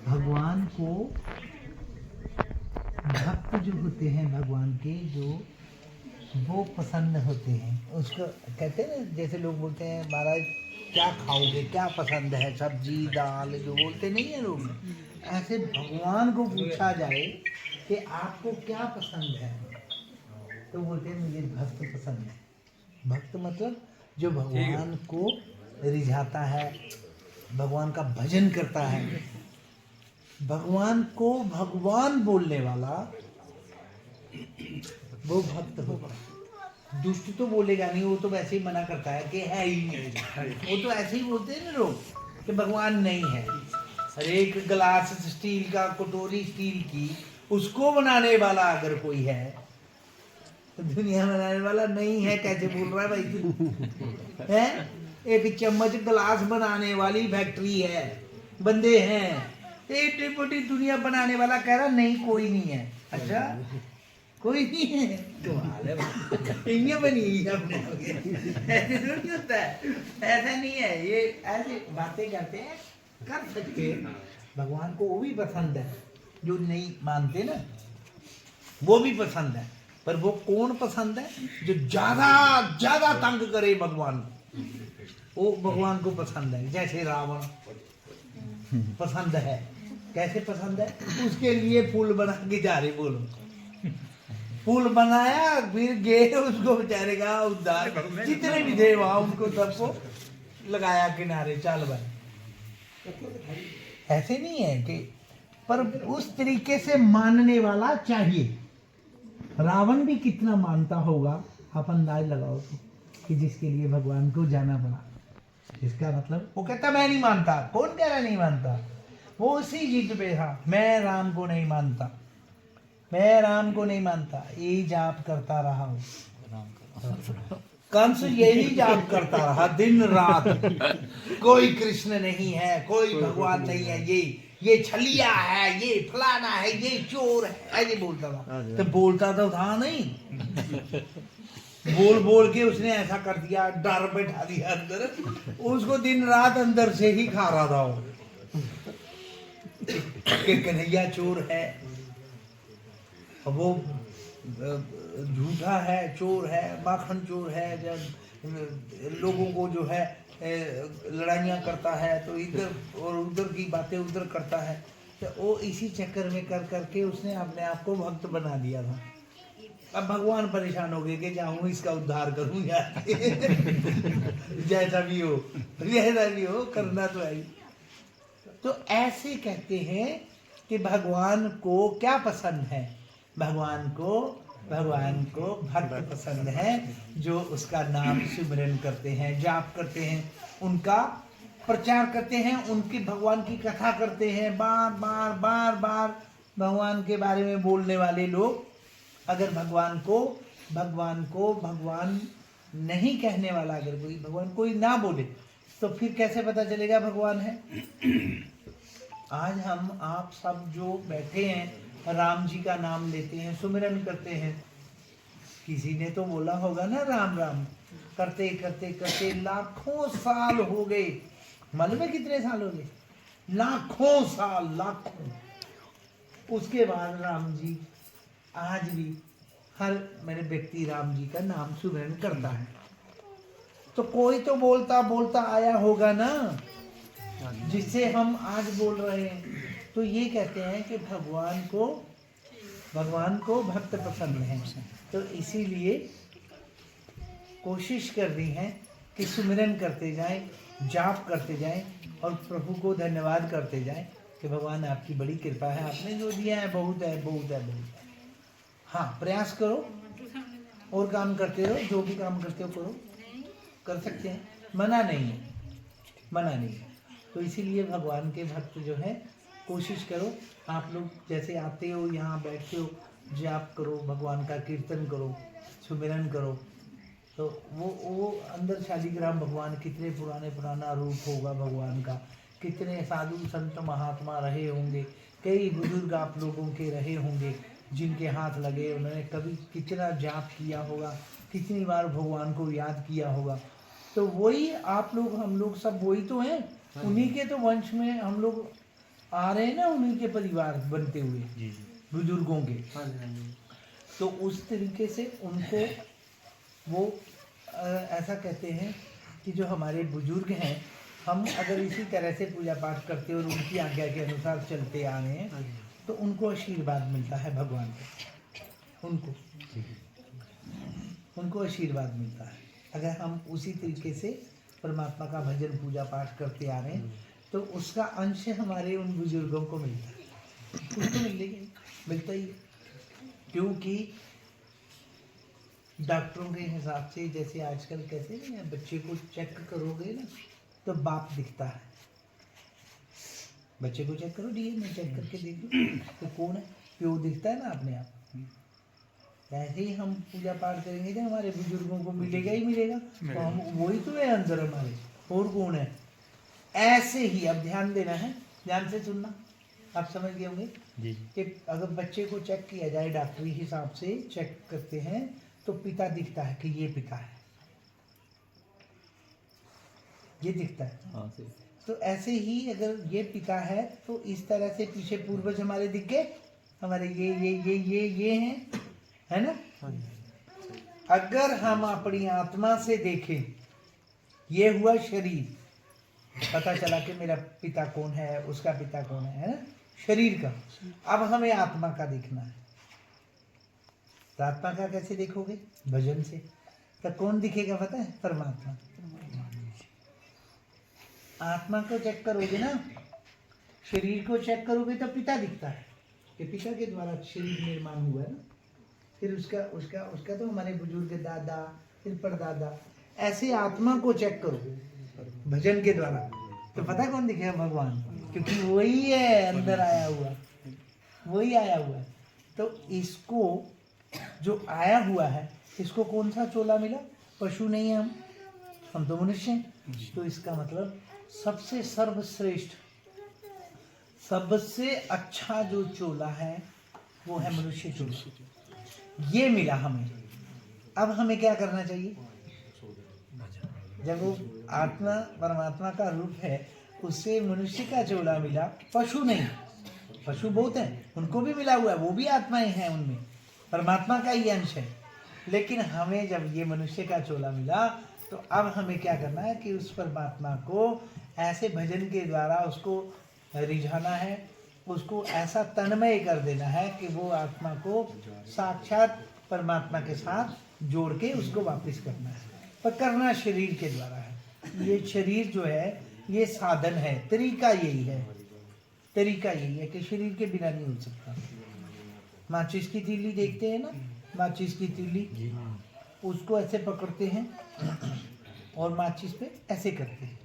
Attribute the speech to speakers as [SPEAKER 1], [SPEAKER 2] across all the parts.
[SPEAKER 1] भगवान को भक्त जो होते हैं भगवान के, जो वो पसंद होते हैं, उसको कहते हैं ना, जैसे लोग बोलते हैं महाराज क्या खाओगे, क्या पसंद है, सब्जी दाल, जो बोलते नहीं है लोग, ऐसे भगवान को पूछा जाए कि आपको क्या पसंद है, तो बोलते हैं मुझे भक्त पसंद है। भक्त मतलब जो भगवान को रिझाता है, भगवान का भजन करता है, भगवान को भगवान बोलने वाला, वो भक्त होगा। दुष्ट तो बोलेगा नहीं, वो तो वैसे ही मना करता है कि है ही नहीं। वो तो ऐसे ही बोलते हैं ना लोग कि भगवान नहीं है। अरे एक गिलास स्टील का, कटोरी स्टील की, उसको बनाने वाला अगर कोई है तो दुनिया बनाने वाला नहीं है, कैसे बोल रहा है भाई तू? है एक चम्मच गिलास बनाने वाली फैक्ट्री है, बंदे हैं, एक बड़ी दुनिया बनाने वाला कह रहा नहीं कोई नहीं है। अच्छा कोई नहीं है, कमाल है। इंडिया बनी है अपने आप के। ऐसे थोड़ी होता है, ऐसा नहीं है। ये ऐसे बातें करते हैं, कर सकते हैं। भगवान को वो भी पसंद है, जो नहीं मानते ना, वो भी पसंद है। पर वो कौन पसंद है? जो ज्यादा ज्यादा तंग करे भगवान को, वो भगवान को पसंद है। जैसे रावण पसंद है। कैसे पसंद है? उसके लिए पुल बना के जा रहे, बोलो पुल बनाया, फिर गए उसको बेचारे का उद्धार, जितने भी थे वहां उनको सबको लगाया किनारे, चल भाई। ऐसे नहीं है कि, पर उस तरीके से मानने वाला चाहिए। रावण भी कितना मानता होगा, आप अंदाज लगाओ तो, कि जिसके लिए भगवान को जाना पड़ा। इसका मतलब वो कहता मैं नहीं मानता। कौन कह रहा नहीं मानता? वो उसी जिद पे था, मैं राम को नहीं मानता, मैं राम को नहीं मानता। यही जाप करता रहा हूँ। कंस यही जाप करता रहा दिन रात, कोई कृष्ण नहीं है, कोई भगवान नहीं है, ये छलिया है, ये फलाना है, ये चोर है, ऐसे बोलता था। तो बोलता तो था नहीं, बोल बोल के उसने ऐसा कर दिया, डर बैठा दिया अंदर, उसको दिन रात अंदर से ही खा रहा था वो कि कन्हैया चोर है, वो झूठा है, चोर है, माखन चोर है। जब लोगों को जो है लड़ाइयाँ करता है तो इधर और उधर की बातें उधर करता है, तो वो इसी चक्कर में कर करके उसने अपने आप को भक्त बना दिया था। अब भगवान परेशान हो गए कि जाऊँ इसका उद्धार करूँ यार। जैसा भी हो, जैसा भी हो, करना तो है ही। तो ऐसे कहते हैं कि भगवान को क्या पसंद है? भगवान को भक्त पसंद है, जो उसका नाम सिमरन करते हैं, जाप करते हैं, उनका प्रचार करते हैं, उनकी भगवान की कथा करते हैं, बार बार बार बार भगवान के बारे में बोलने वाले लोग। अगर भगवान को भगवान नहीं कहने वाला, अगर भगवान कोई ना बोले, तो फिर कैसे पता चलेगा भगवान है? आज हम आप सब जो बैठे हैं, राम जी का नाम लेते हैं, सुमिरन करते हैं। किसी ने तो बोला होगा ना राम राम, करते करते करते लाखों साल हो गए। मालूम है कितने साल हो गए? लाखों साल, लाखों। उसके बाद राम जी आज भी हर मेरे व्यक्ति राम जी का नाम सुमिरन करता है। तो कोई तो बोलता बोलता आया होगा ना, जिससे हम आज बोल रहे हैं। तो ये कहते हैं कि भगवान को भक्त पसंद है। तो इसीलिए कोशिश करनी है कि सुमिरन करते जाएं, जाप करते जाएं और प्रभु को धन्यवाद करते जाएं कि भगवान आपकी बड़ी कृपा है, आपने जो दिया है बहुत है, बहुत है, बहुत है। हाँ, प्रयास करो और काम करते रहो, जो भी काम करते हो करो, कर सकते हैं, मना नहीं है, मना नहीं है। तो इसीलिए भगवान के भक्त जो है, कोशिश करो। आप लोग जैसे आते हो, यहाँ बैठते हो, जाप करो, भगवान का कीर्तन करो, सुमिरन करो, तो वो अंदर शालिग्राम भगवान, कितने पुराना रूप होगा भगवान का, कितने साधु संत महात्मा रहे होंगे, कई बुजुर्ग आप लोगों के रहे होंगे, जिनके हाथ लगे, उन्होंने कभी कितना जाप किया होगा, कितनी बार भगवान को याद किया होगा। तो वही आप लोग, हम लोग सब वही तो हैं, उन्हीं के तो वंश में हम लोग आ रहे हैं ना उन्हीं के परिवार बनते हुए,
[SPEAKER 2] जी
[SPEAKER 1] बुजुर्गों के।
[SPEAKER 2] हाँ जी
[SPEAKER 1] तो उस तरीके से उनको वो ऐसा कहते हैं कि जो हमारे बुजुर्ग हैं, हम अगर इसी तरह से पूजा पाठ करते और उनकी आज्ञा के अनुसार चलते आ रहे हैं तो उनको आशीर्वाद मिलता है भगवान का, उनको आशीर्वाद मिलता है। अगर हम उसी तरीके से परमात्मा का भजन पूजा पाठ करते आ रहे हैं तो उसका अंश हमारे उन बुजुर्गों को मिलता है, उसको मिलता ही है। क्योंकि डॉक्टरों के हिसाब से जैसे आजकल कैसे नहीं है, बच्चे को चेक करोगे ना तो बाप दिखता है, बच्चे को चेक करो, डीएनए चेक करके देख लो तो कौन है, प्यो दिखता है ना अपने आप। ऐसे ही हम पूजा पाठ करेंगे तो हमारे बुजुर्गों को मिलेगा ही मिलेगा, तो हम वही तो है अंदर हमारे, और कौन है। ऐसे ही अब ध्यान देना है, ध्यान से सुनना, आप समझ गए होंगे
[SPEAKER 2] जी
[SPEAKER 1] कि अगर बच्चे को चेक किया जाए डॉक्टरी हिसाब से चेक करते हैं तो पिता दिखता है कि ये पिता है, ये दिखता है।
[SPEAKER 2] हाँ सही।
[SPEAKER 1] तो ऐसे ही अगर ये पिता है तो इस तरह से पीछे पूर्वज हमारे दिख गए, हमारे ये हैं, है ना।
[SPEAKER 2] हाँ जी
[SPEAKER 1] अगर हम अपनी आत्मा से देखें, ये हुआ शरीर, पता चला कि मेरा पिता कौन है, उसका पिता कौन है ना, शरीर का। अब हमें आत्मा का देखना है, तो आत्मा का कैसे देखोगे, भजन से। तो कौन दिखेगा पता है, परमात्मा। आत्मा को चेक करोगे ना, शरीर को चेक करोगे तो पिता दिखता है कि पिता के द्वारा शरीर निर्माण हुआ है ना। फिर उसका उसका उसका तो हमारे बुजुर्ग दादा, फिर परदादा। ऐसे आत्मा को चेक करो भजन के द्वारा तो पता कौन दिखेगा, भगवान, क्योंकि वही है अंदर आया हुआ, वही आया हुआ है। तो इसको जो आया हुआ है, इसको कौन सा चोला मिला, पशु नहीं है हम तो मनुष्य हैं। तो इसका मतलब सबसे सर्वश्रेष्ठ, सबसे अच्छा जो चोला है वो है मनुष्य चोला, ये मिला हमें। अब हमें क्या करना चाहिए, जब वो आत्मा परमात्मा का रूप है, उससे मनुष्य का चोला मिला, पशु नहीं, पशु बहुत हैं, उनको भी मिला हुआ है, वो भी आत्माएं हैं, उनमें परमात्मा का ही अंश है। लेकिन हमें जब ये मनुष्य का चोला मिला तो अब हमें क्या करना है कि उस परमात्मा को ऐसे भजन के द्वारा उसको रिझाना है, उसको ऐसा तन्मय कर देना है कि वो आत्मा को साक्षात परमात्मा के साथ जोड़ के उसको वापस करना है। पर करना शरीर के द्वारा है। ये शरीर जो है ये साधन है, तरीका यही है, तरीका यही है कि शरीर के बिना नहीं हो सकता। माचिस की तीली देखते हैं ना, माचिस की तीली, उसको ऐसे पकड़ते हैं और माचिस पे ऐसे करते हैं।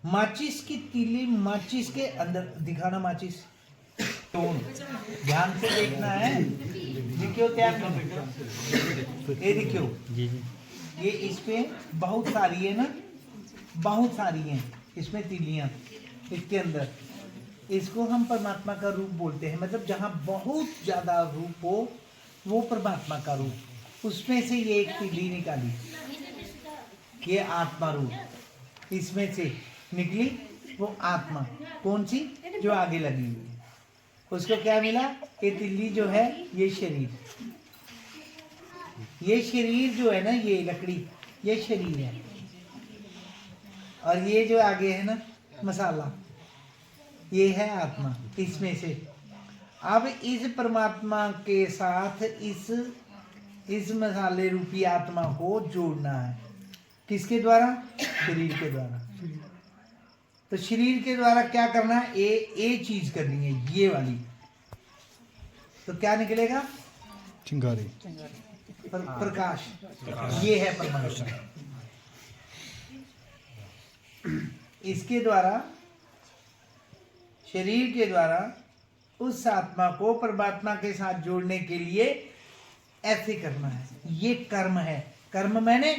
[SPEAKER 1] माचिस की तीली, माचिस के अंदर दिखाना, माचिस टोन ध्यान से देखना है, दिखियो ध्यान से, ये दिखियो
[SPEAKER 2] जी जी
[SPEAKER 1] ये इस पे बहुत सारी है ना, बहुत सारी हैं इसमें तीलियां, इसके अंदर इसको हम परमात्मा का रूप बोलते हैं। मतलब जहाँ बहुत ज्यादा रूप हो वो परमात्मा का रूप, उसमें से ये एक तीली निकाली, ये आत्मा रूप, इसमें से निकली वो आत्मा, कौन सी, जो आगे लगी हुई है, उसको क्या मिला, ये तिल्ली जो है ये शरीर, ये शरीर जो है ना, ये लकड़ी, ये शरीर है, और ये जो आगे है ना मसाला, ये है आत्मा, इसमें से। अब इस परमात्मा के साथ इस मसाले रूपी आत्मा को जोड़ना है, किसके द्वारा, शरीर के द्वारा। तो शरीर के द्वारा क्या करना है, ये चीज करनी है, ये वाली। तो क्या निकलेगा,
[SPEAKER 2] चिंगारी
[SPEAKER 1] प्रकाश, ये है परमात्मा। इसके द्वारा, शरीर के द्वारा उस आत्मा को परमात्मा के साथ जोड़ने के लिए ऐसे करना है, ये कर्म है। कर्म मैंने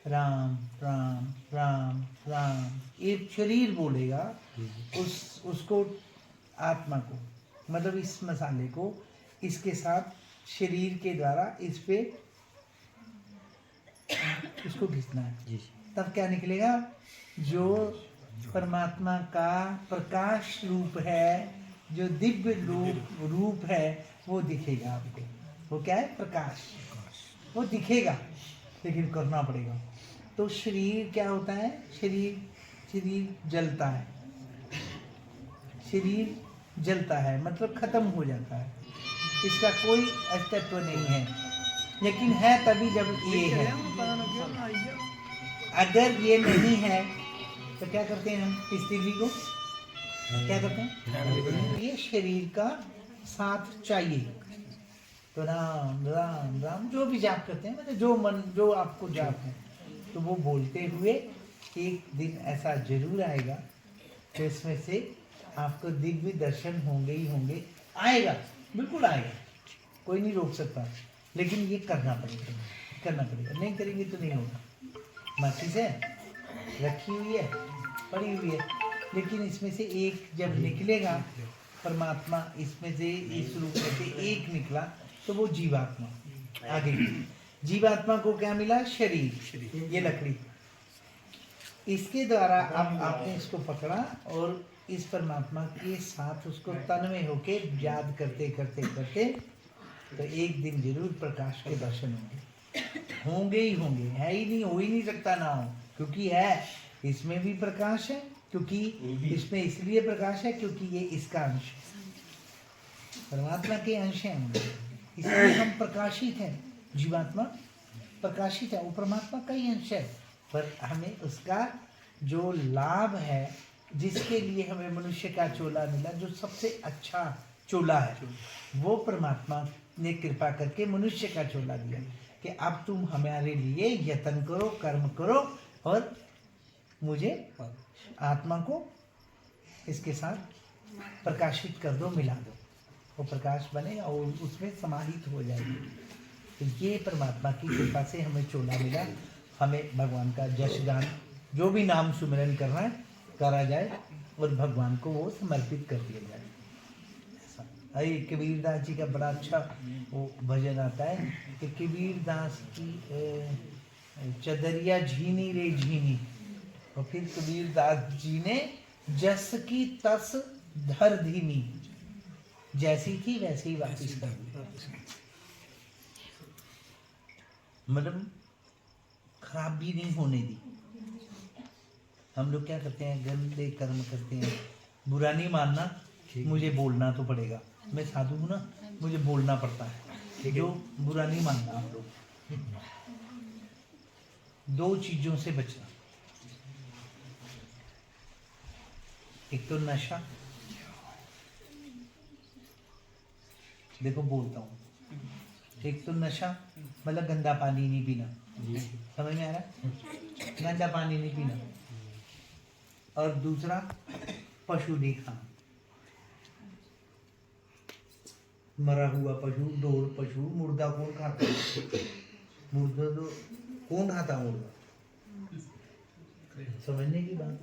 [SPEAKER 1] राम राम राम राम, एक शरीर बोलेगा उसको, आत्मा को, मतलब इस मसाले को इसके साथ शरीर के द्वारा इस पे इसको घिसना है। तब क्या निकलेगा, जो परमात्मा का प्रकाश रूप है, जो दिव्य रूप है, वो दिखेगा आपको। वो क्या है? प्रकाश। वो दिखेगा, लेकिन करना पड़ेगा। तो शरीर क्या होता है? शरीर जलता है। शरीर जलता है मतलब खत्म हो जाता है, इसका कोई अस्तित्व नहीं है। लेकिन है तभी जब ये है। अगर ये नहीं है तो क्या करते हैं हम? इस दिव्य को क्या करते हैं? ये शरीर का साथ चाहिए। तो राम राम राम जो भी जाप करते हैं, मतलब जो मन जो आपको जाप है, तो वो बोलते हुए एक दिन ऐसा जरूर आएगा कि इसमें से आपको दिव्य दर्शन होंगे ही होंगे। आएगा, बिल्कुल आएगा, कोई नहीं रोक सकता। लेकिन ये करना पड़ेगा, नहीं करेंगे तो नहीं होगा। बाकी से रखी हुई है, पड़ी हुई है, लेकिन इसमें से एक जब निकलेगा परमात्मा, इसमें से इस रूप में से एक निकला, तो वो जीवात्मा आ गई। जीवात्मा को क्या मिला? शरीर, ये लकड़ी। इसके द्वारा अब आपने इसको पकड़ा और इस परमात्मा के साथ उसको तन में होके याद करते करते करते, तो एक दिन जरूर प्रकाश के दर्शन होंगे ही होंगे। है ही नहीं, हो ही नहीं सकता ना हो, क्योंकि है। इसमें भी प्रकाश है, क्योंकि इसमें इसलिए प्रकाश है क्योंकि ये इसका अंश है, परमात्मा के अंश हैं हम, इसलिए हम प्रकाशित हैं। जीवात्मा प्रकाशित है, वो परमात्मा का ही अंश है। पर हमें उसका जो लाभ है, जिसके लिए हमें मनुष्य का चोला मिला, जो सबसे अच्छा चोला है, वो परमात्मा ने कृपा करके मनुष्य का चोला दिया कि अब तुम हमारे लिए यत्न करो, कर्म करो और मुझे आत्मा को इसके साथ प्रकाशित कर दो, मिला दो। वो प्रकाश बने और उसमें समाहित हो जाएगी। तो ये परमात्मा की कृपा से हमें चोला मिला। हमें भगवान का जश गान, जो भी नाम सुमिरन करना है करा जाए और भगवान को वो समर्पित कर दिया जाए। अरे कबीरदास जी का बड़ा अच्छा वो भजन आता है कि कबीरदास की चदरिया झीनी रे झीनी, और फिर कबीरदास जी ने जस की तस धर धीमी, जैसी थी वैसे ही वापिस कर दी। मतलब खराब भी नहीं होने दी। हम लोग क्या करते हैं? गंदे कर्म करते हैं। बुरा नहीं मानना, मुझे बोलना तो पड़ेगा। मैं साधु हूँ ना, मुझे बोलना पड़ता है। जो बुरा नहीं मानना आप लोग। दो चीजों से बचना, एक तो नशा, देखो बोलता हूँ, एक तो नशा मतलब गंदा पानी नहीं पीना, समझ में आ रहा है? गंदा पानी नहीं पीना। और दूसरा पशु नहीं खाना, मरा हुआ पशु, ढोर पशु, मुर्दा कौन खाता है? मुर्दा तो कौन खाता? मुर्दा, समझने की बात।